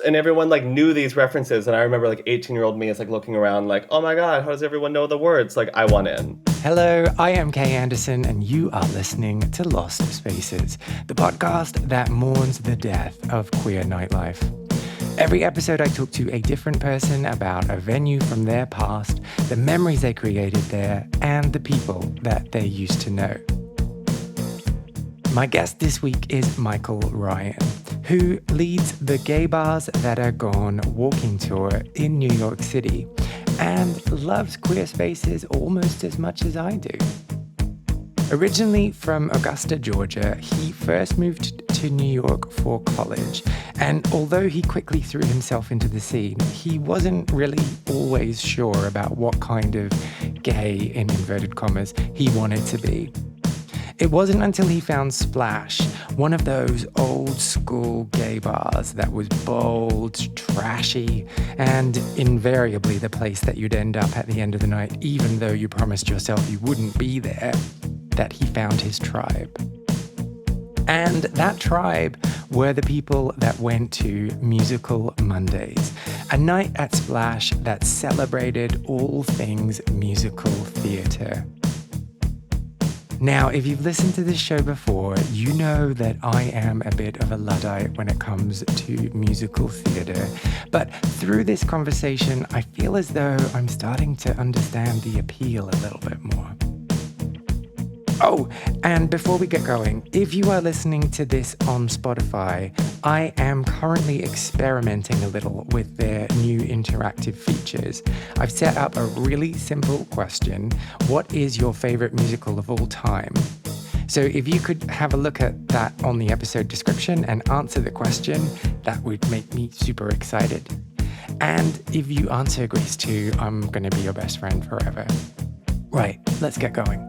And everyone, like, knew these references, and I remember, like, 18-year-old me is, like, looking around like, "Oh my god, how does everyone know the words?" Like, I want in. Hello, I am Kay Anderson, and you are listening to Lost Spaces, the podcast that mourns the death of queer nightlife. Every episode, I talk to a different person about a venue from their past, the memories they created there, and the people that they used to know. My guest this week is Michael Ryan, who leads the Gay Bars That Are Gone walking tour in New York City and loves queer spaces almost as much as I do. Originally from Augusta, Georgia, he first moved to New York for college, and although he quickly threw himself into the scene, he wasn't really always sure about what kind of gay, in inverted commas, he wanted to be. It wasn't until he found Splash, one of those old school gay bars that was bold, trashy, and invariably the place that you'd end up at the end of the night, even though you promised yourself you wouldn't be there, that he found his tribe. And that tribe were the people that went to Musical Mondays, a night at Splash that celebrated all things musical theatre. Now, if you've listened to this show before, you know that I am a bit of a luddite when it comes to musical theatre. But through this conversation, I feel as though I'm starting to understand the appeal a little bit more. Oh, and before we get going, if you are listening to this on Spotify, I am currently experimenting a little with their new interactive features. I've set up a really simple question. What is your favorite musical of all time? So if you could have a look at that on the episode description and answer the question, that would make me super excited. And if you answer Grease 2, I'm going to be your best friend forever. Right, let's get going.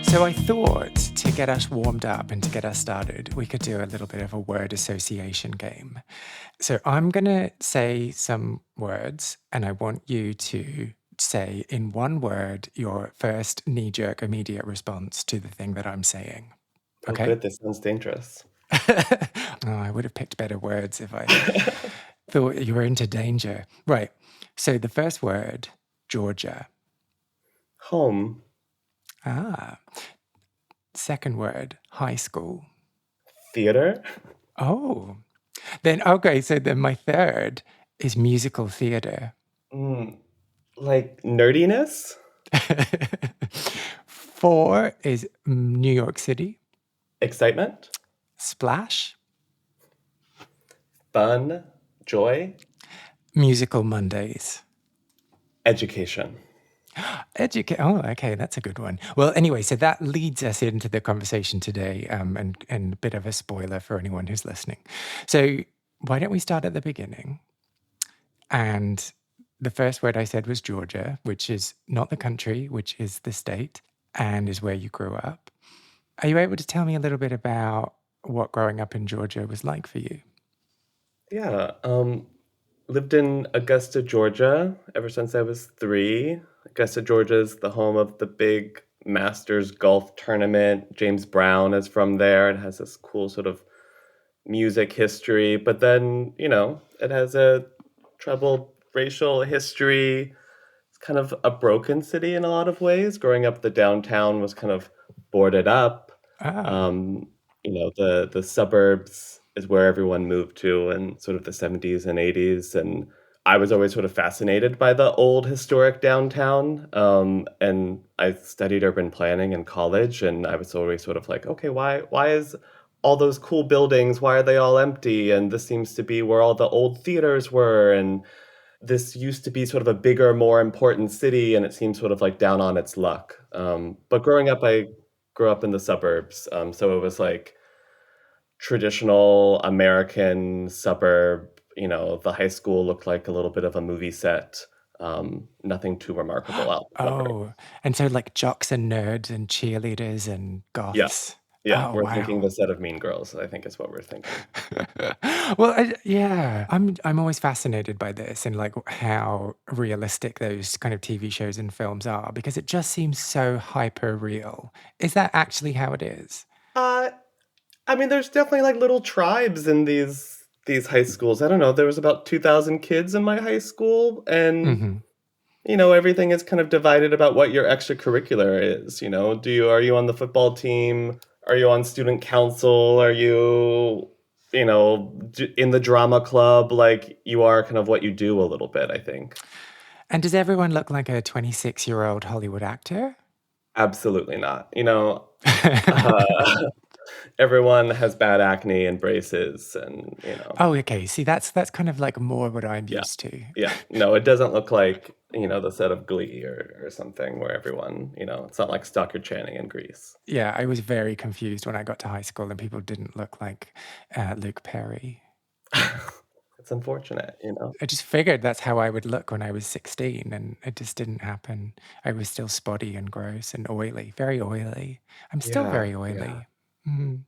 So I thought to get us warmed up and to get us started, we could do a little bit of a word association game. So I'm going to say some words, and I want you to say in one word your first knee-jerk immediate response to the thing that I'm saying. Oh, Okay? good, this sounds dangerous. I would have picked better words if I thought you were into danger. Right. So the first word, Georgia. Home. Ah. Second word, high school. Theater. Oh. So then my third is musical theater. Like, nerdiness? 4 is New York City. Excitement? Splash. Fun? Joy? Musical Mondays. Education. Oh, okay, that's a good one. Well, anyway, so that leads us into the conversation today, and a bit of a spoiler for anyone who's listening. So why don't we start at the beginning? And the first word I said was Georgia, which is not the country, which is the state, and is where you grew up. Are you able to tell me a little bit about what growing up in Georgia was like for you? Yeah, lived in Augusta, Georgia ever since I was 3. Augusta, Georgia is the home of the big Masters golf tournament. James Brown is from there. It has this cool sort of music history, but then, it has a troubled racial history. It's kind of a broken city in a lot of ways. Growing up, the downtown was kind of boarded up. Ah, Um, the suburbs is where everyone moved to in sort of the 70s and 80s. And I was always sort of fascinated by the old historic downtown. And I studied urban planning in college, and I was always sort of like, okay, why is all those cool buildings, why are they all empty? And this seems to be where all the old theaters were. And this used to be sort of a bigger, more important city, and it seems sort of like down on its luck. But growing up, I grew up in the suburbs. So it was like traditional American suburb. The high school looked like a little bit of a movie set. Nothing too remarkable out in the suburb. and so like jocks and nerds and cheerleaders and Yeah. goths. Yeah, Oh, we're thinking the wow. set of Mean Girls, I think is what we're thinking. Well, yeah, I'm always fascinated by this and like how realistic those kind of TV shows and films are because it just seems so hyper real. Is that actually how it is? Uh, I mean, there's definitely, like, little tribes in these high schools. I don't know, there was about 2,000 kids in my high school, and, Hmm. everything is kind of divided about what your extracurricular is, are you on the football team? Are you on student council? Are you, in the drama club? Like, you are kind of what you do a little bit, I think. And does everyone look like a 26-year-old Hollywood actor? Absolutely not. Uh, everyone has bad acne and braces and, Oh, okay. See, that's kind of like more what I'm yeah. used to. Yeah. No, it doesn't look like, the set of Glee or something where everyone, it's not like Stockard Channing in Greece. Yeah, I was very confused when I got to high school and people didn't look like Luke Perry. It's unfortunate, I just figured that's how I would look when I was 16, and it just didn't happen. I was still spotty and gross and oily, very oily. I'm still Yeah, very yeah. oily. Mhm.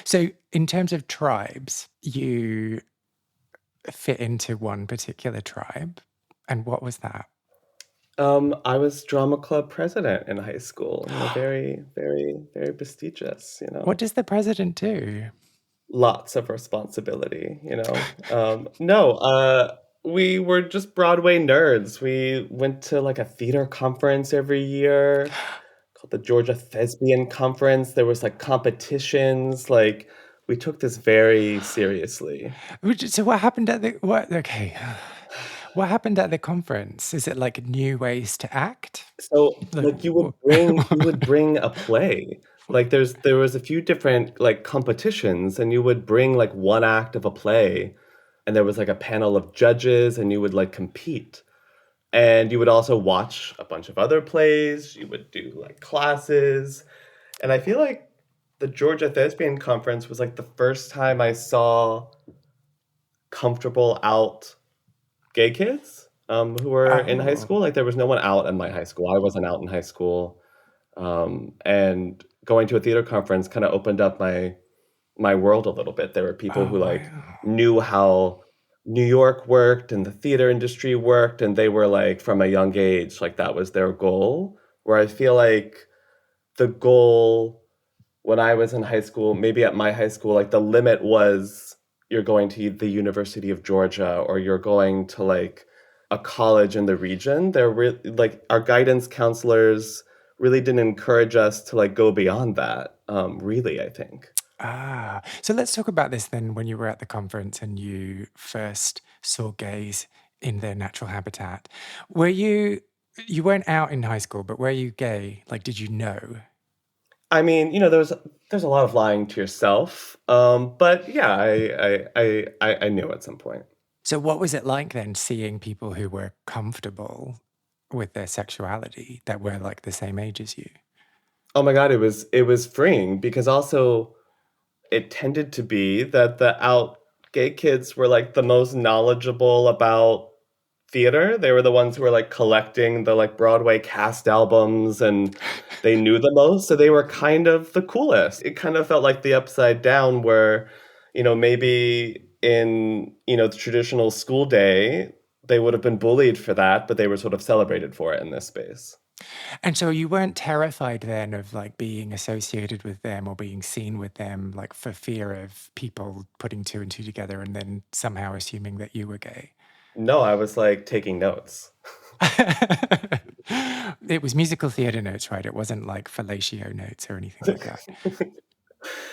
So, in terms of tribes, you fit into one particular tribe. And what was that? I was drama club president in high school, very, very, very prestigious, What does the president do? lots of responsibility, No, we were just Broadway nerds. We went to like a theater conference every year called the Georgia Thespian Conference. There was like competitions, like we took this very seriously. So, what happened at the what? Okay, what happened at the conference? Is it like new ways to act? So, Like, like, you would bring a play. Like, there was a few different, like, competitions, and you would bring, like, 1 act of a play, and there was, like, a panel of judges, and you would, like, compete. And you would also watch a bunch of other plays, you would do, like, classes, and I feel like the Georgia Thespian Conference was, like, the first time I saw comfortable out gay kids, who were in high oh, school. Like, there was no one out in my high school. I wasn't out in high school. And going to a theater conference kind of opened up my world a little bit. There were people oh, who like wow. knew how New York worked and the theater industry worked, and they were like from a young age, like that was their goal. Where I feel like the goal when I was in high school, maybe at my high school, like the limit was you're going to the University of Georgia or you're going to like a college in the region. Like our guidance counselors really didn't encourage us to like go beyond that. Really, I think. So let's talk about this then when you were at the conference and you first saw gays in their natural habitat. Were you weren't out in high school, but were you gay? Like, did you know? I mean, there's a lot of lying to yourself. But yeah, I knew at some point. So what was it like then seeing people who were comfortable with their sexuality that were like the same age as you? Oh my God, it was freeing because also it tended to be that the out gay kids were like the most knowledgeable about theater. They were the ones who were like collecting the like Broadway cast albums and they knew the most. So they were kind of the coolest. It kind of felt like the upside down where, maybe in, the traditional school day, they would have been bullied for that, but they were sort of celebrated for it in this space. And so you weren't terrified then of like being associated with them or being seen with them, like for fear of people putting two and two together and then somehow assuming that you were gay? No, I was like taking notes. It was musical theater notes, right? It wasn't like fellatio notes or anything like that.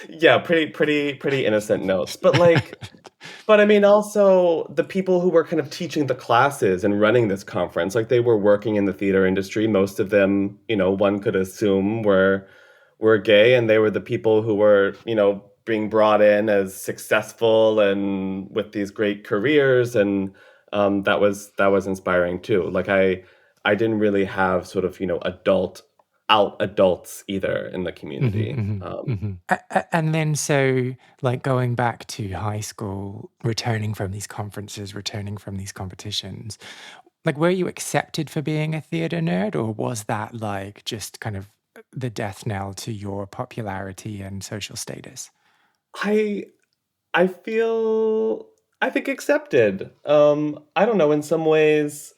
Yeah, pretty innocent notes. But I mean, also the people who were kind of teaching the classes and running this conference, like they were working in the theater industry. Most of them, one could assume were gay, and they were the people who were, being brought in as successful and with these great careers, and that was inspiring too. Like I didn't really have sort of, adults either in the Mhm, community. mhm, mhm. And then so, like, going back to high school, returning from these conferences, returning from these competitions, like, were you accepted for being a theater nerd, or was that, like, just kind of the death knell to your popularity and social status? I I feel I think accepted. I don't know, in some ways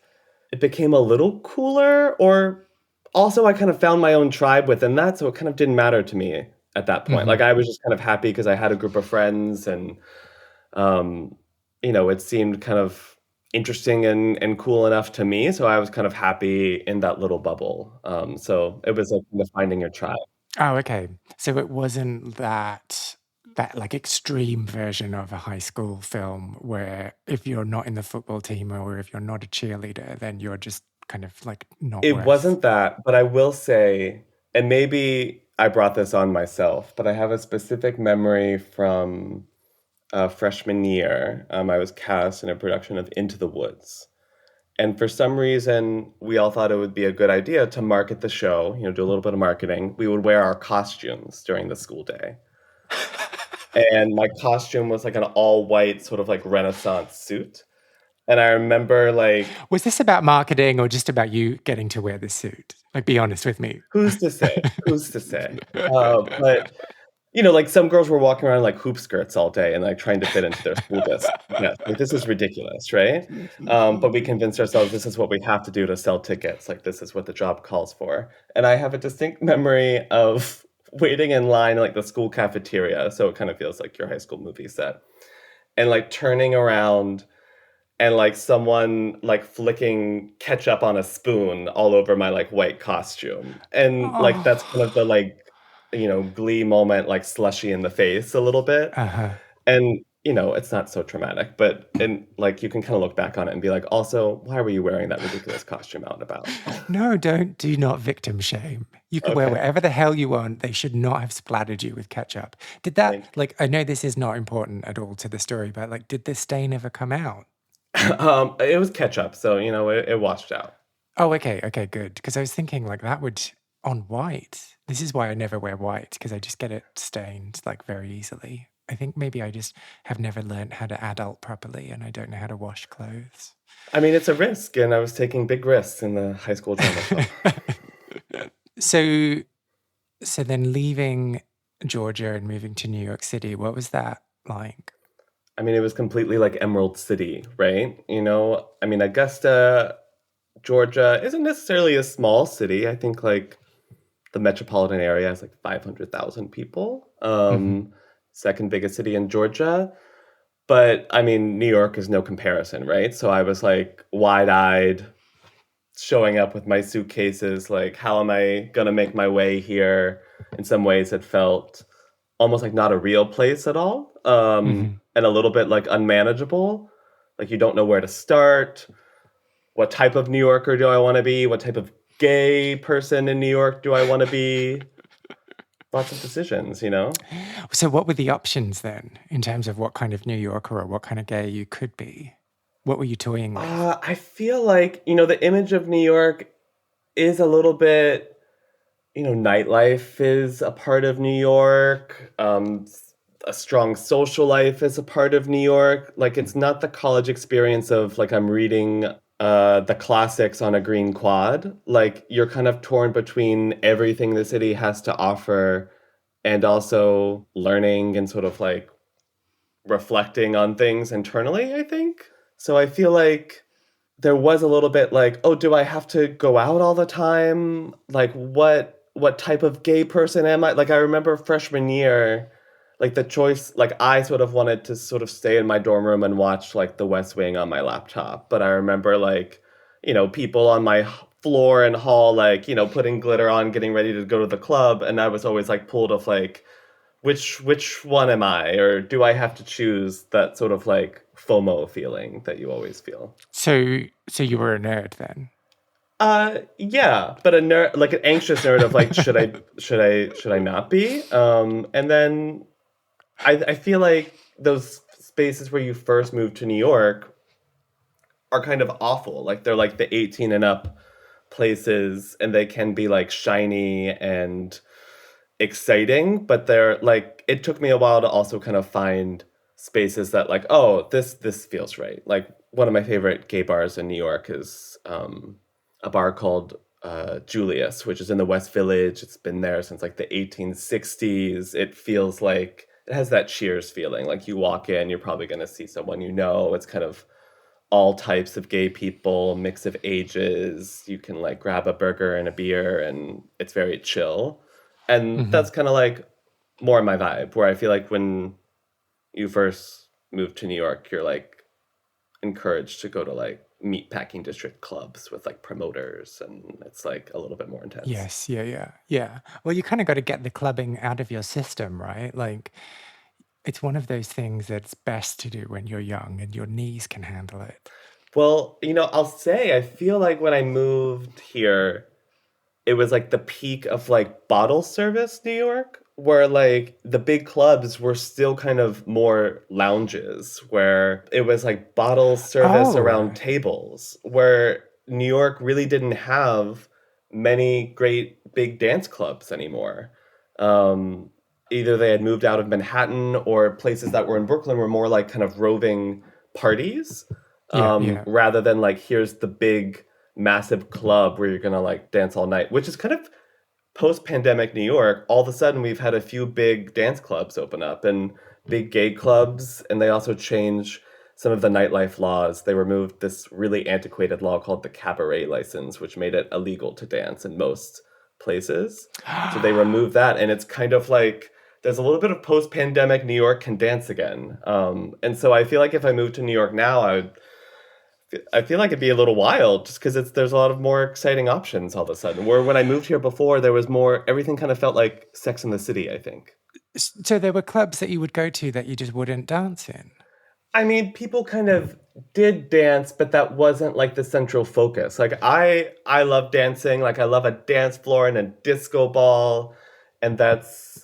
it became a little cooler, or also I kind of found my own tribe within that, so it kind of didn't matter to me at that point. Hmm. Like I was just kind of happy because I had a group of friends and um, it seemed kind of interesting and cool enough to me, so I was kind of happy in that little bubble. So it was like kind of finding your tribe. Oh, okay. So it wasn't that like extreme version of a high school film where if you're not in the football team or if you're not a cheerleader, then you're just kind of like not It worth. wasn't that, but I will say, and maybe I brought this on myself, but I have a specific memory from freshman year. I was cast in a production of Into the Woods. And for some reason, we all thought it would be a good idea to market the show, do a little bit of marketing. We would wear our costumes during the school day. And my costume was like an all white, sort of like Renaissance suit. And I remember, like, Was this about marketing or just about you getting to wear the suit? Like, be honest with me. who's to say? Who's to say? But like some girls were walking around like hoop skirts all day and like trying to fit into their school dress. Yes, like this is ridiculous, right? But we convinced ourselves this is what we have to do to sell tickets. Like this is what the job calls for. And I have a distinct memory of waiting in line in like the school cafeteria. So it kind of feels like your high school movie set. And like turning around and like someone like flicking ketchup on a spoon all over my like white costume. And like that's kind of Oh. the like glee moment, like slushy in the face a little bit. Uh-huh. And it's not so traumatic, but and like you can kind of look back on it and be like, also, why were you wearing that ridiculous costume out and about? No, do not victim shame. You can wear Okay, whatever the hell you want. They should not have splattered you with ketchup. Did that, thank like, I know this is not important at all to the story, but like, did this stain ever come out? it was ketchup, so it washed out. Oh, okay, okay, good. Because I was thinking like that would on white. This is why I never wear white because I just get it stained like very easily. I think maybe I just have never learned how to adult properly and I don't know how to wash clothes. I mean, it's a risk, and I was taking big risks in the high school drama club. so so then leaving Georgia and moving to New York City, what was that like? I mean, it was completely like Emerald City, right? I mean, Augusta, Georgia isn't necessarily a small city. I think like the metropolitan area has like 500,000 people. Mhm. Second biggest city in Georgia. But I mean, New York is no comparison, right? So I was like wide eyed, showing up with my suitcases, like, how am I going to make my way here? In some ways, it felt almost like not a real place at all, Mhm. and a little bit like unmanageable. Like, you don't know where to start. What type of New Yorker do I want to be? What type of gay person in New York do I want to be? Lots of decisions. So what were the options then in terms of what kind of New Yorker or what kind of gay you could be? What were you toying with? I feel like, the image of New York is a little bit, nightlife is a part of New York. A strong social life is a part of New York. Like, it's not the college experience of like I'm reading the classics on a green quad. Like, you're kind of torn between everything the city has to offer and also learning and sort of like reflecting on things internally, I think. So I feel like there was a little bit like, oh, do I have to go out all the time? Like, what type of gay person am I? Like, I remember freshman year, like the choice, like I sort of wanted to sort of stay in my dorm room and watch like The West Wing on my laptop. But I remember like, people on my floor and hall, like, putting glitter on, getting ready to go to the club. And I was always like pulled of like, which one am I? Or do I have to choose that sort of like FOMO feeling that you always feel? So you were a nerd then? Yeah, but a nerd, like an anxious nerd of like, should I not be? And then I feel like those spaces where you first move to New York are kind of awful. Like they're like the 18 and up places, and they can be like shiny and exciting, but they're like, it took me a while to also kind of find spaces that like, oh, this feels right. Like one of my favorite gay bars in New York is a bar called Julius, which is in the West Village. It's been there since like the 1860s. It feels like it has that Cheers feeling. Like you walk in, you're probably going to see someone you know. It's kind of all types of gay people, mix of ages. You can like grab a burger and a beer, and it's very chill. And Hmm. that's kind of like more my vibe, where I feel like when you first move to New York, you're like encouraged to go to like meatpacking district clubs with like promoters, and it's like a little bit more intense. Yes, yeah, yeah, yeah. Well, you kind of got to get the clubbing out of your system, right? Like, it's one of those things that's best to do when you're young and your knees can handle it. Well, I'll say I feel like when I moved here, it was like the peak of like bottle service New York, where like the big clubs were still kind of more lounges, where it was like bottle service Oh, around tables, where New York really didn't have many great big dance clubs anymore. Um, Either they had moved out of Manhattan, or places that were in Brooklyn were more like kind of roving parties, yeah, yeah. rather than like here's the big massive club where you're gonna like dance all night, which is kind of post-pandemic New York. All of a sudden, we've had a few big dance clubs open up and big gay clubs, and they also changed some of the nightlife laws. They removed this really antiquated law called the cabaret license, which made it illegal to dance in most places. So they removed that, and it's kind of like there's a little bit of post-pandemic New York can dance again. And so I feel like if I moved to New York now, I feel like it'd be a little wild just because there's a lot of more exciting options all of a sudden. Where when I moved here before, there was more, everything kind of felt like Sex in the City, I think. So there were clubs that you would go to that you just wouldn't dance in. I mean, people kind of did dance, but that wasn't like the central focus. Like I love dancing. Like I love a dance floor and a disco ball, and that's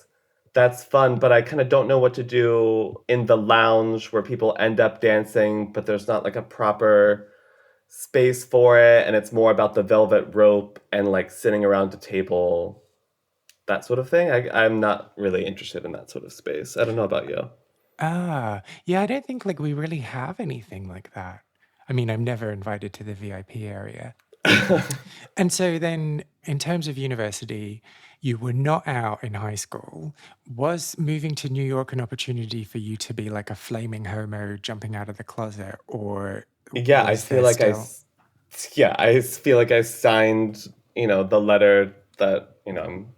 fun, but I kind of don't know what to do in the lounge where people end up dancing, but there's not like a proper space for it, and it's more about the velvet rope and like sitting around a table, that sort of thing. I'm not really interested in that sort of space. I don't know about you. Ah, yeah, I don't think like we really have anything like that. I mean, I'm never invited to the VIP area. And so then, in terms of university, you were not out in high school. Was moving to New York an opportunity for you to be like a flaming homo jumping out of the closet, or Yeah, I was feel there like still? yeah, I feel like I signed, the letter that, I'm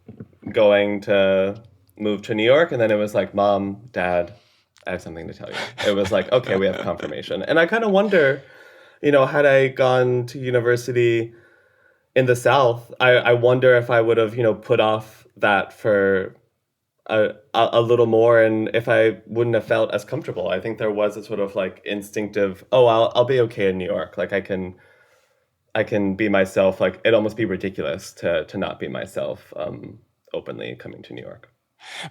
going to move to New York, and then it was like, Mom, Dad, I have something to tell you. It was like, okay, we have confirmation. And I kind of wonder, had I gone to university in the South, I wonder if I would have, put off that for a little more, and if I wouldn't have felt as comfortable. I think there was a sort of like instinctive, oh, I'll be okay in New York. Like I can be myself. Like it'd almost be ridiculous to not be myself openly coming to New York.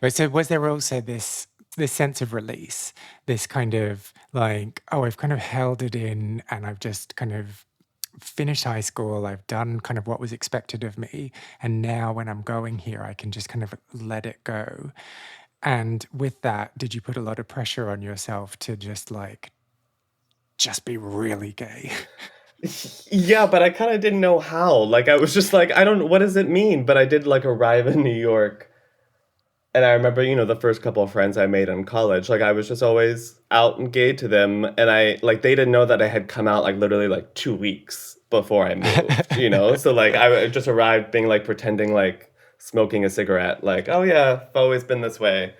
Right. So was there also this sense of release, this kind of like, oh, I've kind of held it in and I've just kind of finished high school, I've done kind of what was expected of me, and now when I'm going here, I can just kind of let it go. And with that, did you put a lot of pressure on yourself to just like just be really gay? Yeah, but I kind of didn't know how. Like I was just like, I don't. What does it mean? But I did like arrive in New York. And I remember, the first couple of friends I made in college, like I was just always out and gay to them. And I like they didn't know that I had come out like literally like 2 weeks before I moved. So like I just arrived being like pretending like smoking a cigarette, like, oh yeah, I've always been this way.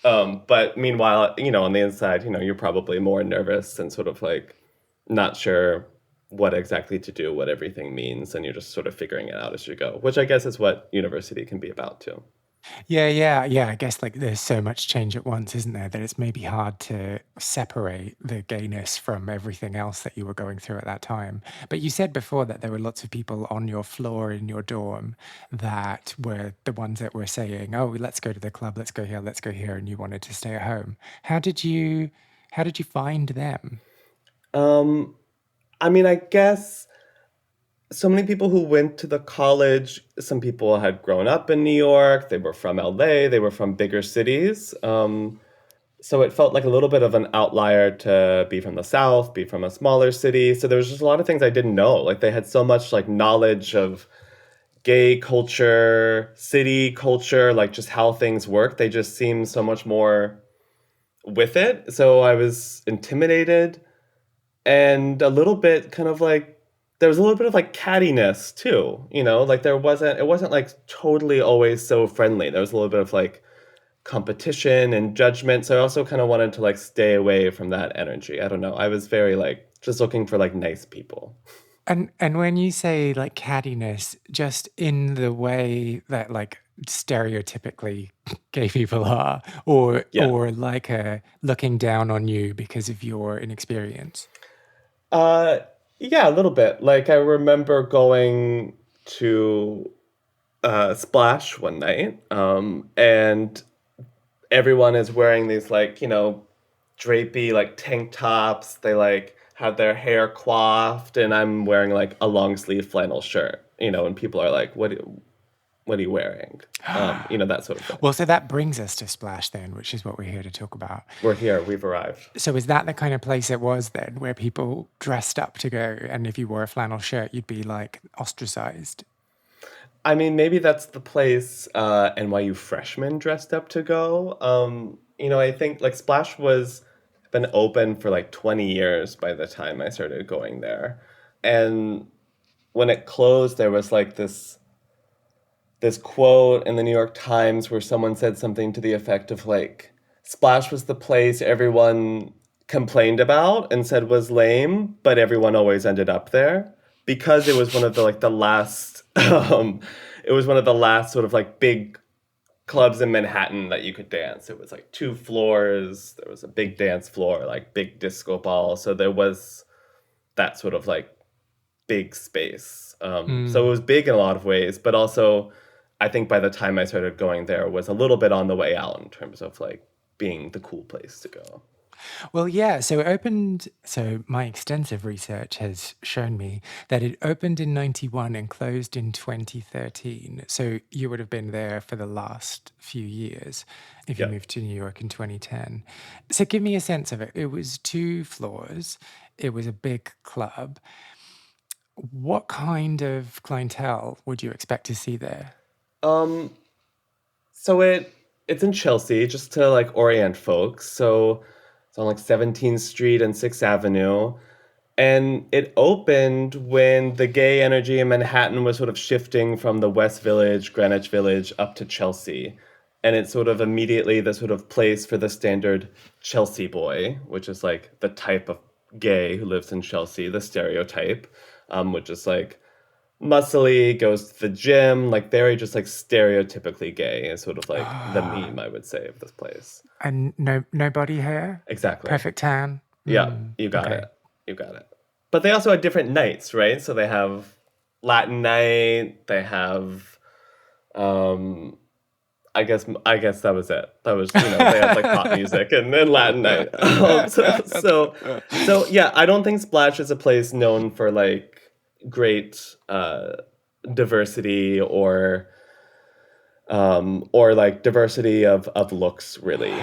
But meanwhile, on the inside, you're probably more nervous and sort of like not sure what exactly to do, what everything means, and you're just sort of figuring it out as you go, which I guess is what university can be about too. Yeah, yeah, yeah. I guess like there's so much change at once, isn't there, that it's maybe hard to separate the gayness from everything else that you were going through at that time. But you said before that there were lots of people on your floor in your dorm that were the ones that were saying, "Oh, let's go to the club, let's go here," and you wanted to stay at home. How did you how did you find them? Um, I mean, I guess so many people who went to the college, some people had grown up in New York, they were from LA, they were from bigger cities. So it felt like a little bit of an outlier to be from the South, be from a smaller city. So there was just a lot of things I didn't know. Like they had so much like knowledge of gay culture, city culture, like just how things work. They just seem so much more with it. So I was intimidated and a little bit kind of like there was a little bit of like cattiness too, like it wasn't like totally always so friendly. There was a little bit of like competition and judgment. So I also kind of wanted to like stay away from that energy. I don't know. I was very like just looking for like nice people. And when you say like cattiness, just in the way that like stereotypically gay people are, Yeah. or like looking down on you because of your inexperience. Uh yeah, a little bit. Like I remember going to Splash one night, and everyone is wearing these like, drapey like tank tops. They like have their hair coiffed, and I'm wearing like a long sleeve flannel shirt, and people are like, what are you wearing? That sort of thing. Well, so that brings us to Splash then, which is what we're here to talk about. We're here, we've arrived. So is that the kind of place it was then, where people dressed up to go, and if you wore a flannel shirt, you'd be like ostracized? I mean, maybe that's the place NYU freshmen dressed up to go. I think like Splash was been open for like 20 years by the time I started going there. And when it closed, there was like this quote in the New York Times where someone said something to the effect of like Splash was the place everyone complained about and said was lame, but everyone always ended up there because it was one of the like the last it was one of the last sort of like big clubs in Manhattan that you could dance. It was like 2 floors, there was a big dance floor, like big disco ball. So there was that sort of like big space. So it was big in a lot of ways, but also I think by the time I started going there was a little bit on the way out in terms of like being the cool place to go. Well, yeah. So it opened. So my extensive research has shown me that it opened in 91 and closed in 2013. So you would have been there for the last few years if you Yeah. moved to New York in 2010. So give me a sense of it. It was 2 floors, it was a big club. What kind of clientele would you expect to see there? Um, so it's in Chelsea, just to like orient folks. So it's on like 17th Street and 6th Avenue. And it opened when the gay energy in Manhattan was sort of shifting from the West Village, Greenwich Village, up to Chelsea. And it's sort of immediately the sort of place for the standard Chelsea boy, which is like the type of gay who lives in Chelsea, the stereotype, which is like muscly, goes to the gym, like very just like stereotypically gay is sort of like the meme, I would say, of this place. And no body hair? Exactly. Perfect tan? Yeah, you got it. Okay. You got it. But they also have different nights, right? So they have Latin night, they have um I guess that was it. That was, they had like pop music and then Latin night. So yeah, I don't think Splash is a place known for like great diversity or like diversity of looks really.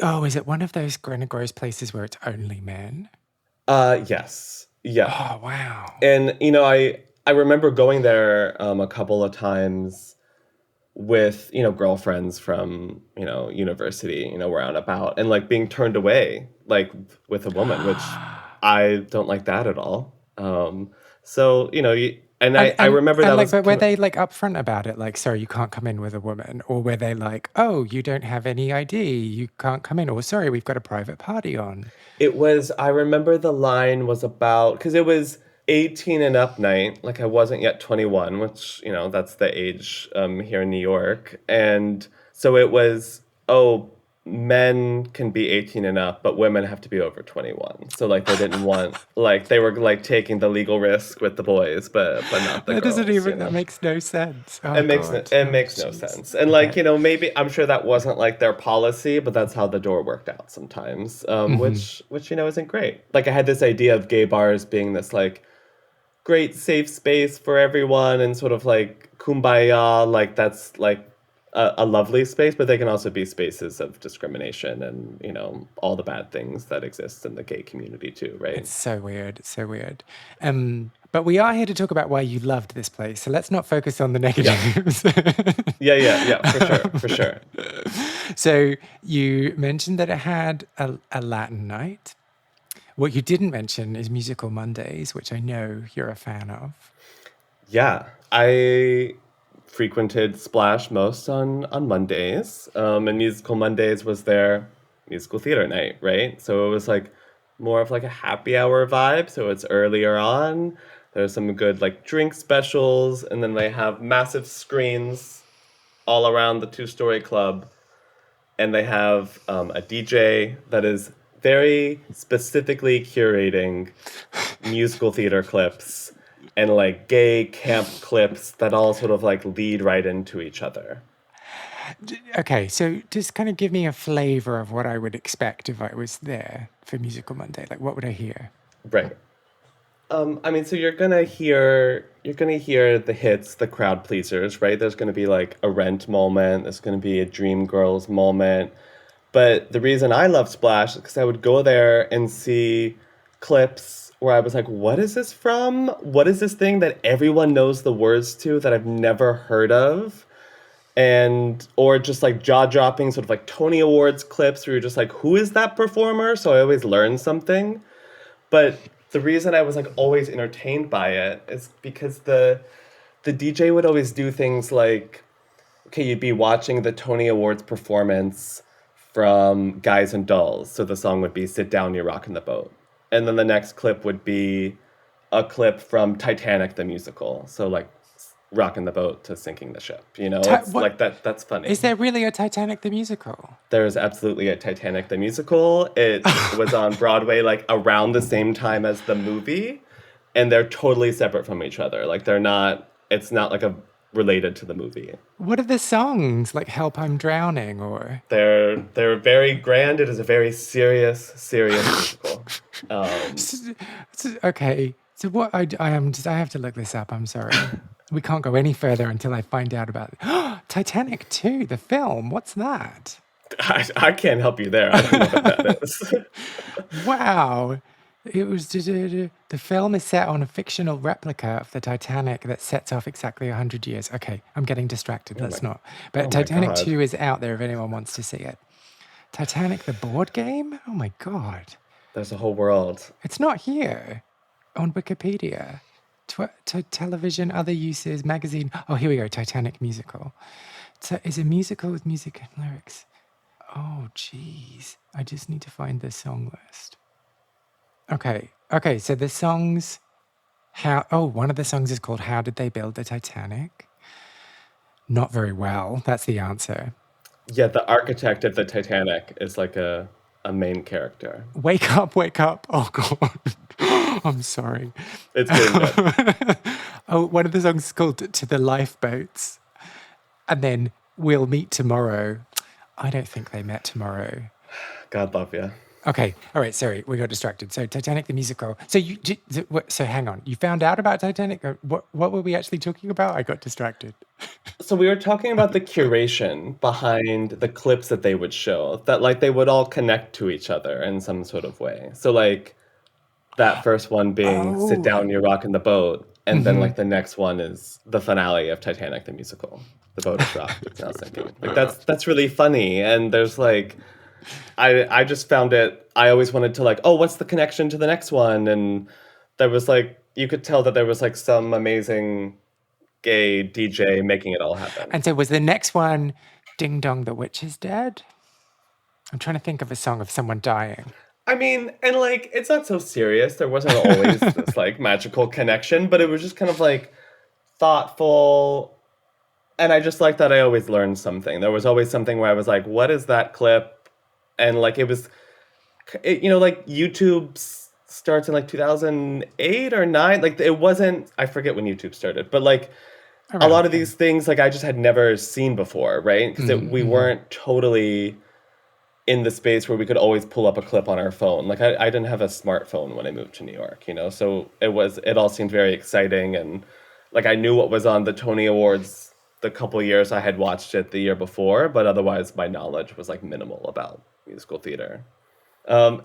Oh, is it one of those gross places where it's only men? Yes. Yeah. Oh, wow. And I remember going there a couple of times with girlfriends from university, we're out and about, and like being turned away like with a woman, which I don't like that at all. So and And I remember that like, was but were kind of, they like upfront about it? Like, sorry, you can't come in with a woman, or were they like, oh, you don't have any ID, you can't come in, or sorry, we've got a private party on. it was, I remember the line was about, because it was 18 and up night, like I wasn't yet 21, which that's the age here in New York. And so it was, oh, men can be 18 and up, but women have to be over 21. So like they didn't want, like they were like taking the legal risk with the boys, but not the That doesn't girls, even. That makes no sense. Oh it makes no, God. it Oh makes no jeez. sense. And like, Okay. maybe I'm sure that wasn't like their policy, but that's how the door worked out sometimes. Which isn't great. Like I had this idea of gay bars being this like great safe space for everyone and sort of like kumbaya, like that's like a lovely space, but they can also be spaces of discrimination and, you know, all the bad things that exist in the gay community too, right? It's so weird. It's so weird. But we are here to talk about why you loved this place. So let's not focus on the Yeah. negatives. Yeah, for sure, for sure. So you mentioned that it had a Latin night. What you didn't mention is Musical Mondays, which I know you're a fan of. Yeah, I frequented Splash most on Mondays, and Musical Mondays was their musical theater night, right? So it was like more of like a happy hour vibe. So it's earlier on. There's some good like drink specials, and then they have massive screens all around the two-story club, and they have a DJ that is very specifically curating musical theater clips and like gay camp clips that all sort of like lead right into each other. Okay, so just kind of give me a flavor of what I would expect if I was there for Musical Monday. Like, what would I hear? Right. I mean, so you're gonna hear the hits, the crowd pleasers, right? There's gonna be like a Rent moment. There's gonna be a Dreamgirls moment. But the reason I love Splash is because I would go there and see clips where I was like, what is this from? What is this thing that everyone knows the words to that I've never heard of? And or just like jaw-dropping sort of like Tony Awards clips where you're just like, who is that performer? So I always learn something. But the reason I was like always entertained by it is because the DJ would always do things like, okay, you'd be watching the Tony Awards performance from Guys and Dolls. So the song would be Sit Down, You're Rockin' the Boat. And then the next clip would be a clip from Titanic the musical. So like rocking the boat to sinking the ship. You know, it's What like that's funny. is there really a Titanic the musical? There's absolutely a Titanic the musical. It was on Broadway like around the same time as the movie, and they're totally separate from each other. Like they're not. It's not like a related to the movie. What are the songs? Like "Help I'm Drowning" or They're very grand. It is a very serious musical. okay. So what I am just I have to look this up. I'm sorry. We can't go any further until I find out about it. Titanic 2, the film. What's that? I can't help you there. I don't know what that is. Wow. It was the film is set on a fictional replica of the Titanic that sets off exactly 100 years. Okay, I'm getting distracted. Oh my, Let's not. oh But my Titanic God. 2 is out there if anyone wants to see it. Titanic the board game? Oh my God. There's a whole world. It's not here on Wikipedia. Television, other uses, magazine. Oh, here we go. Titanic musical. So is a musical with music and lyrics. Oh, geez. I just need to find the song list. Okay. Okay. So the songs. One of the songs is called "How Did They Build the Titanic?" Not very well. That's the answer. Yeah, the architect of the Titanic is like a main character. Wake up, wake up. Oh, God. I'm sorry. It's getting good. Oh, one of the songs is called "To the Lifeboats." And then "We'll Meet Tomorrow." I don't think they met tomorrow. God love you. Okay. All right. Sorry. We got distracted. So Titanic the musical. So so hang on. You found out about Titanic? What were we actually talking about? I got distracted. So we were talking about the curation behind the clips that they would show, that like they would all connect to each other in some sort of way. So like that first one being Sit Oh. Down, You're Rocking the Boat, and then like the next one is the finale of Titanic the musical. The boat is rocked, it's now sinking. Like that's really funny. And there's like I just found it, I always wanted to like, oh, what's the connection to the next one? And there was like you could tell that there was like some amazing gay DJ making it all happen. And so was the next one "Ding Dong, the Witch is Dead"? I'm trying to think of a song of someone dying. I mean, and like it's not so serious. There wasn't always this like magical connection, but it was just kind of like thoughtful. And I just like that I always learned something. There was always something where I was like, what is that clip? And like like YouTube starts in like 2008 or 9. Like it wasn't, I forget when YouTube started, but like a lot of these things like I just had never seen before, right? Because we weren't totally in the space where we could always pull up a clip on our phone. Like I didn't have a smartphone when I moved to New York, so it all seemed very exciting. And like I knew what was on the Tony Awards the couple years I had watched it the year before, but otherwise my knowledge was like minimal about musical theater.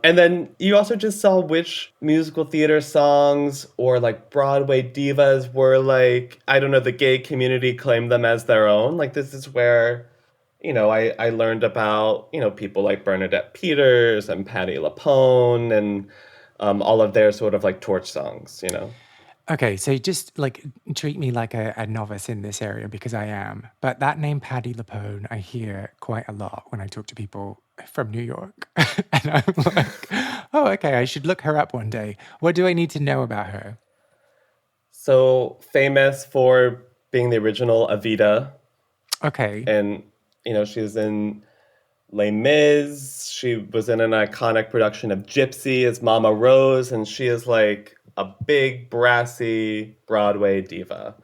And then you also just saw which musical theater songs or like Broadway divas were like, I don't know, the gay community claimed them as their own. Like, this is where, I learned about, people like Bernadette Peters and Patti LuPone and all of their sort of like torch songs. Okay, so just like treat me like a novice in this area because I am. But that name, Patti LuPone, I hear quite a lot when I talk to people from New York. And I'm like, oh, okay, I should look her up one day. What do I need to know about her? So famous for being the original Evita. Okay, And, she's in Les Mis. She was in an iconic production of Gypsy as Mama Rose, and she is like a big, brassy Broadway diva.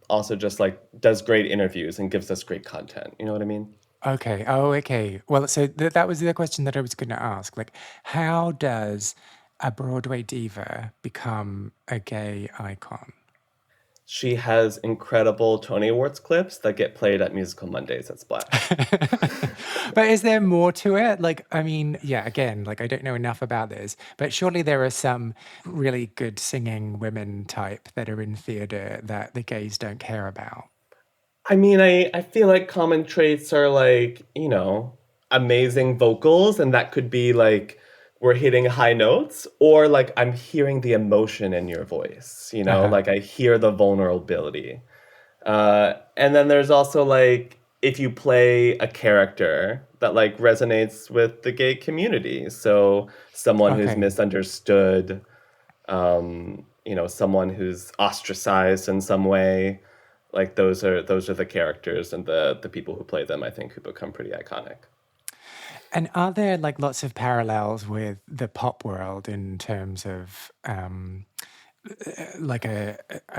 Also, just like does great interviews and gives us great content. You know what I mean? okay, oh, okay. Well, so that was the question that I was going to ask. Like, how does a Broadway diva become a gay icon? She has incredible Tony Awards clips that get played at Musical Mondays at Splash. But is there more to it? Like, I mean, yeah, again, like I don't know enough about this, but surely there are some really good singing women type that are in theater that the gays don't care about. I mean, I feel like common traits are like, amazing vocals, and that could be like we're hitting high notes, or like I'm hearing the emotion in your voice, Uh-huh. like I hear the vulnerability. And then there's also like if you play a character that like resonates with the gay community. So someone who's Okay. misunderstood, someone who's ostracized in some way. Like those are the characters and the people who play them, I think, who become pretty iconic. And are there like lots of parallels with the pop world in terms of like a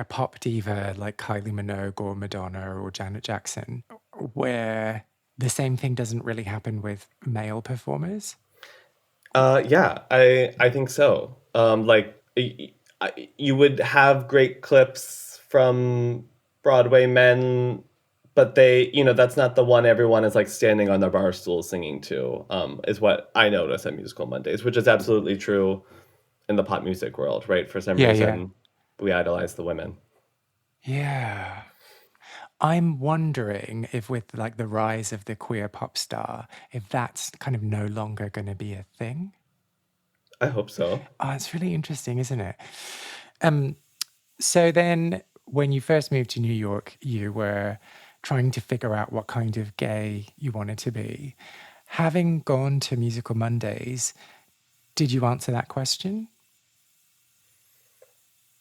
pop diva like Kylie Minogue or Madonna or Janet Jackson, where the same thing doesn't really happen with male performers? Yeah, I think so. Like you would have great clips from Broadway men, but that's not the one everyone is like standing on their bar stool singing to. Is what I notice at Musical Mondays, which is absolutely true in the pop music world, right? For some Yeah, yeah. reason, we idolize the women. Yeah. I'm wondering if with like the rise of the queer pop star, if that's kind of no longer going to be a thing. I hope so. Oh, it's really interesting, isn't it? Um, so then when you first moved to New York, you were trying to figure out what kind of gay you wanted to be. Having gone to Musical Mondays, did you answer that question?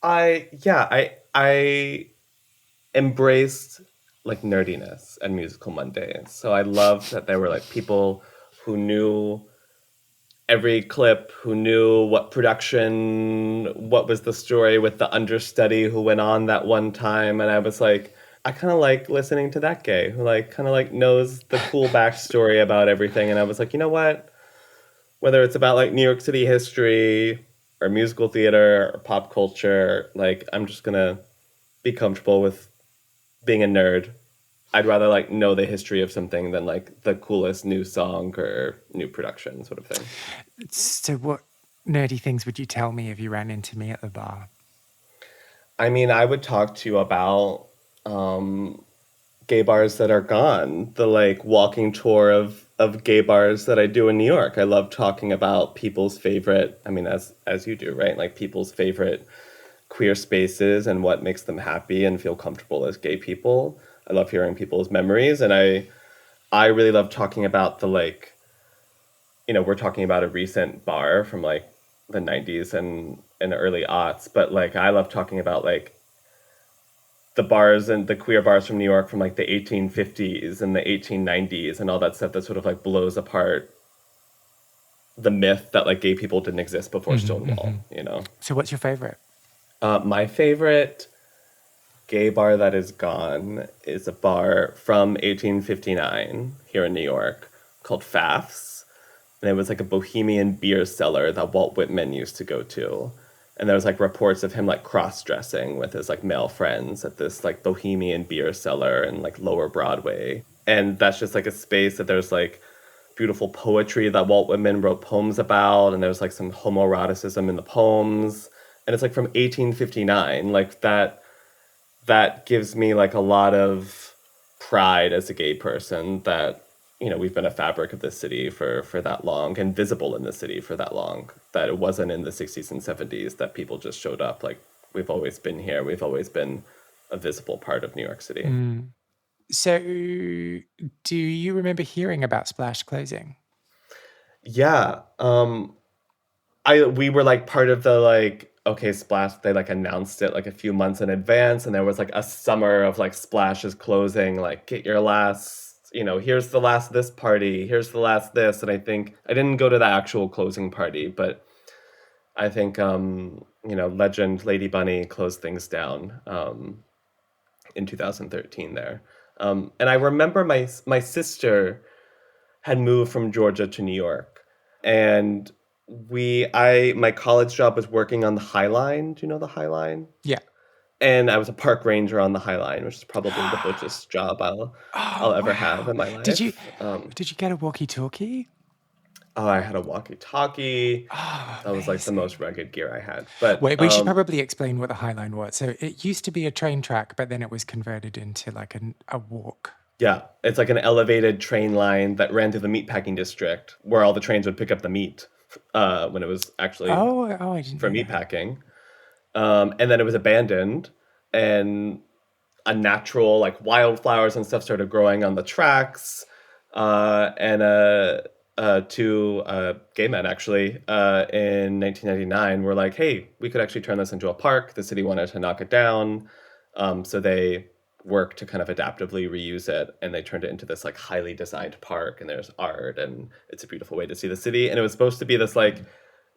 I embraced like nerdiness and Musical Mondays. So I loved that there were like people who knew every clip, who knew what production, what was the story with the understudy who went on that one time. And I was like, I kind of like listening to that gay who like kind of like knows the cool backstory about everything. And I was like, you know what? Whether it's about like New York City history or musical theater or pop culture, like I'm just gonna be comfortable with being a nerd. I'd rather like know the history of something than like the coolest new song or new production sort of thing. So, what nerdy things would you tell me if you ran into me at the bar? I mean, I would talk to you about um, gay bars that are gone, the like walking tour of gay bars that I do in New York. I love talking about people's favorite, I mean, as you do, right? Like people's favorite queer spaces and what makes them happy and feel comfortable as gay people. I love hearing people's memories, and I really love talking about the like, we're talking about a recent bar from like the 90s and early aughts, but like I love talking about like the bars and the queer bars from New York from like the 1850s and the 1890s and all that stuff that sort of like blows apart the myth that like gay people didn't exist before Hmm, hmm. Stonewall. So, what's your favorite? My favorite gay bar that is gone is a bar from 1859 here in New York called Pfaff's. And it was like a bohemian beer cellar that Walt Whitman used to go to. And there was like reports of him like cross-dressing with his like male friends at this like bohemian beer cellar in like lower Broadway. And that's just like a space that there's like beautiful poetry that Walt Whitman wrote poems about, and there's like some homoeroticism in the poems. And it's like from 1859. Like that gives me like a lot of pride as a gay person that we've been a fabric of the city for that long and visible in the city for that long, that it wasn't in the 60s and 70s that people just showed up. Like, we've always been here, we've always been a visible part of New York City. So, do you remember hearing about Splash closing? Yeah. We were like part of the like, okay, Splash, they like announced it like a few months in advance, and there was like a summer of like Splash is closing, like get your last, here's the last this party, here's the last this. And I think I didn't go to the actual closing party, but I think legend Lady Bunny closed things down in 2013 there. And I remember my sister had moved from Georgia to New York, and my college job was working on the High Line. Do you know the High Line? Yeah. And I was a park ranger on the High Line, which is probably the butchest job I'll Oh, ever have wow. in my Did you life. did you get a walkie-talkie? Oh, I had a walkie-talkie. Oh, That was like the most amazing. rugged gear I had. But Wait, we should probably explain what the High Line was. So it used to be a train track, but then it was converted into like a walk. yeah, it's like an elevated train line that ran through the meatpacking district, where all the trains would pick up the meat when it was actually Oh, I didn't for know that. meatpacking. And then it was abandoned, and a natural like wildflowers and stuff started growing on the tracks. And two gay men actually in 1999 were like, hey, we could actually turn this into a park. The city wanted to knock it down. So they worked to kind of adaptively reuse it, and they turned it into this like highly designed park, and there's art, and it's a beautiful way to see the city. And it was supposed to be this like,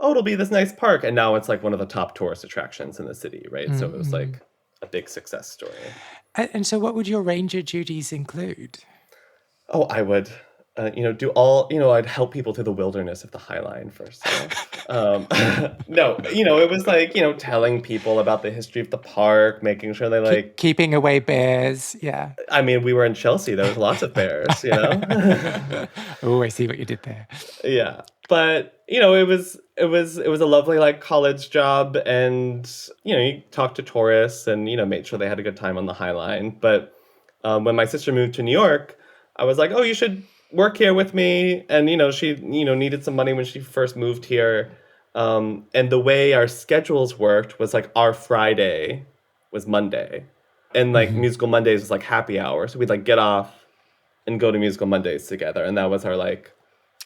oh, it'll be this nice park, and now it's like one of the top tourist attractions in the city, right? So it was like a big success story. And so what would your ranger duties include? Oh, I would, do all, I'd help people through the wilderness of the High Line first off. No, it was like, telling people about the history of the park, making sure they like, Keeping away bears, yeah. I mean, we were in Chelsea, there was lots of bears. Oh, I see what you did there. Yeah. But, it was a lovely like college job, and, you talked to tourists and, made sure they had a good time on the High Line. But when my sister moved to New York, I was like, oh, you should work here with me. And, she, needed some money when she first moved here. And the way our schedules worked was like our Friday was Monday. And like musical Mondays was like happy hour. So we'd like get off and go to musical Mondays together. And that was our like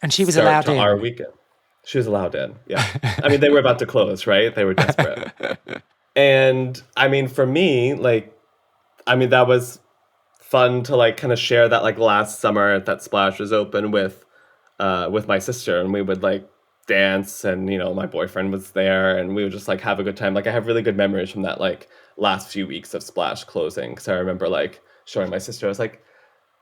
And she was start allowed to our in. weekend. She was allowed in. Yeah. I mean, they were about to close, right? They were desperate. And I mean, for me, like, that was fun to like kind of share that like last summer that Splash was open with my sister, and we would like dance, and my boyfriend was there, and we would just like have a good time. Like, I have really good memories from that like last few weeks of Splash closing, because I remember like showing my sister, I was like,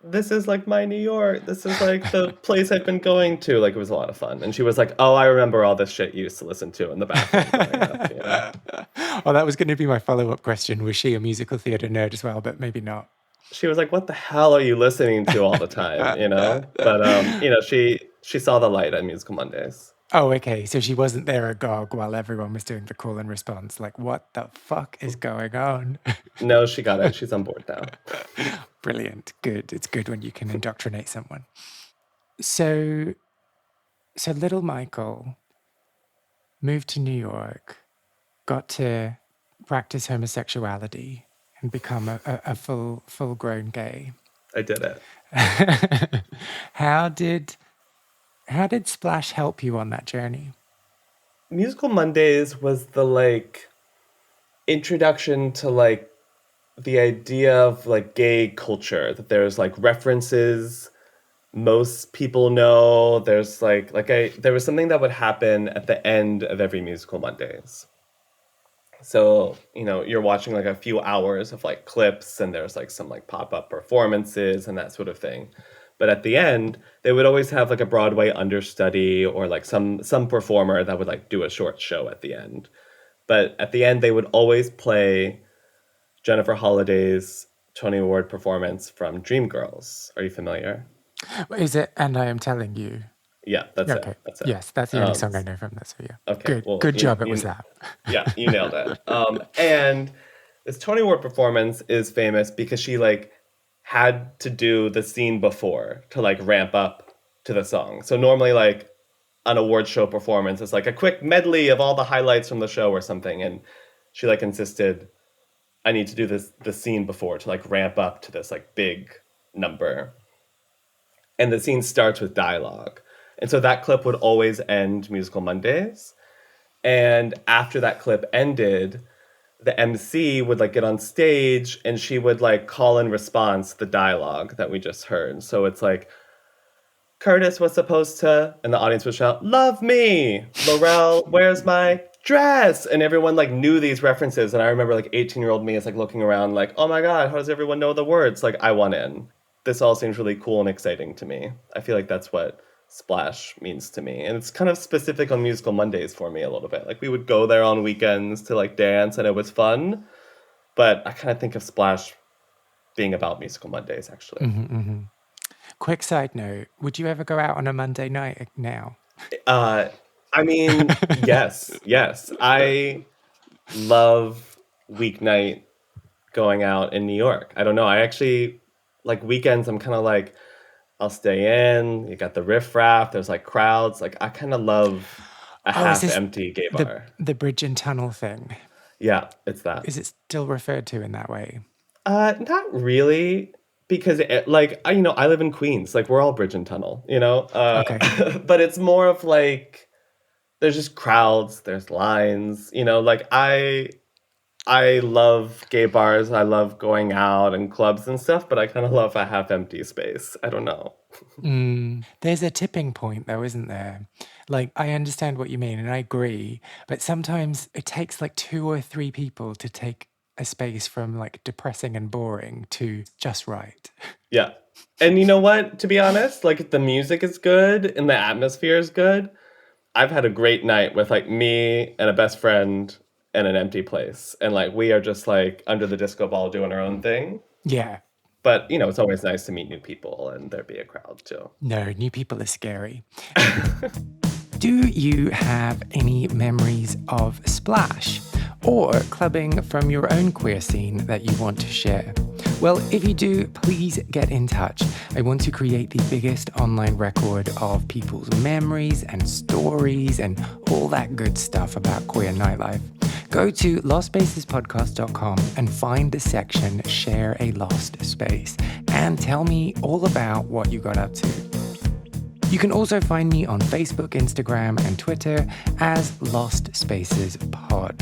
this is like my New York. This is like the place I've been going to. Like, it was a lot of fun. And she was like, oh, I remember all this shit you used to listen to in the bathroom growing up. Oh, that was going to be my follow-up question. Was she a musical theater nerd as well? But maybe not. She was like, what the hell are you listening to all the time? But she saw the light on Musical Mondays. Oh, okay. So she wasn't there agog while everyone was doing the call and response. Like, what the fuck is going on? No, she got it. She's on board now. Brilliant. Good. It's good when you can indoctrinate someone. So little Michael moved to New York, got to practice homosexuality and become a full grown gay. I did it. How did Splash help you on that journey? Musical Mondays was the like introduction to like the idea of like gay culture, that there's like references most people know. There's there was something that would happen at the end of every Musical Mondays. So, you're watching like a few hours of like clips, and there's like some like pop-up performances and that sort of thing. But at the end, they would always have like a Broadway understudy, or like some performer that would like do a short show at the end. But at the end, they would always play Jennifer Holliday's Tony Award performance from Dreamgirls. Are you familiar? Is it And I Am Telling You? Yeah, that's it. Okay. That's it. Yes, that's the only song I know from that. So yeah. Okay, Good. well, Good job. It was that. yeah, you nailed it. And this Tony Award performance is famous because she like had to do the scene before to like ramp up to the song. So normally like an award show performance is like a quick medley of all the highlights from the show or something, and she like insisted, I need to do the scene before to like ramp up to this like big number. And the scene starts with dialogue. And so that clip would always end Musical Mondays. And after that clip ended, the MC would like get on stage and she would like call in response the dialogue that we just heard. So it's like, Curtis was supposed to, and the audience would shout, "Love me! Laurel, where's my dress?" And everyone like knew these references. And I remember like 18-year-old me is like looking around like, oh my God, how does everyone know the words? Like, I want in. This all seems really cool and exciting to me. I feel like that's what Splash means to me. And it's kind of specific on Musical Mondays for me a little bit. Like we would go there on weekends to like dance and it was fun. But I kind of think of Splash being about Musical Mondays actually. Quick side note: would you ever go out on a Monday night now? I mean, yes. I love weeknight going out in New York. I don't know. I actually like weekends. I'm kind of like, I'll stay in. You got the riffraff. There's like crowds. Like I kind of love a Is this half-empty gay bar. the bridge and tunnel thing? Yeah, it's that. Is it still referred to in that way? Not really, because I live in Queens. Like we're all bridge and tunnel, Okay. But it's more of like there's just crowds, there's lines, like I love gay bars, I love going out and clubs and stuff, but I kind of love a half-empty space. I don't know. There's a tipping point, though, isn't there? Like, I understand what you mean, and I agree, but sometimes it takes like 2 or 3 people to take a space from like depressing and boring to just right. Yeah. And you know what? To be honest, like the music is good and the atmosphere is good. I've had a great night with like me and a best friend in an empty place. And like we are just like under the disco ball doing our own thing. Yeah. But it's always nice to meet new people and there be a crowd too. No, new people are scary. Do you have any memories of Splash or clubbing from your own queer scene that you want to share? Well, if you do, please get in touch. I want to create the biggest online record of people's memories and stories and all that good stuff about queer nightlife. Go to lostspacespodcast.com and find the section Share a Lost Space and tell me all about what you got up to. You can also find me on Facebook, Instagram, and Twitter as Lost Spaces Pod.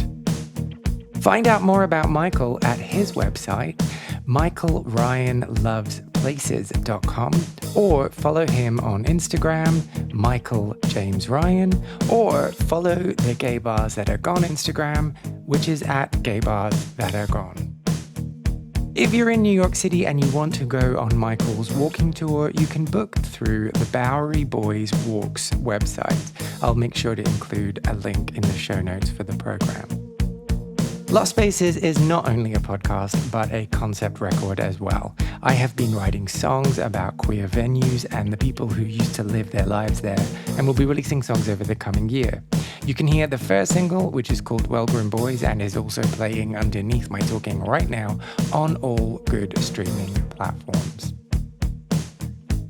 Find out more about Michael at his website, michaelryanlovesplaces.com, or follow him on Instagram, Michael James Ryan, or follow the Gay Bars That Are Gone Instagram, which is at Gay Bars That Are Gone. If you're in New York City and you want to go on Michael's walking tour, you can book through the Bowery Boys Walks website. I'll make sure to include a link in the show notes for the program. Lost Spaces is not only a podcast, but a concept record as well. I have been writing songs about queer venues and the people who used to live their lives there, and will be releasing songs over the coming year. You can hear the first single, which is called Well-Grown Boys, and is also playing underneath my talking right now on all good streaming platforms.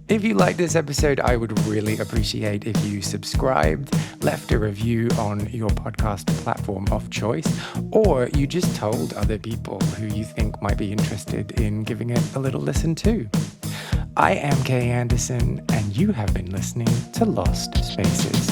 If you liked this episode, I would really appreciate if you subscribed, left a review on your podcast platform of choice, or you just told other people who you think might be interested in giving it a little listen too. I am Kay Anderson, and you have been listening to Lost Spaces.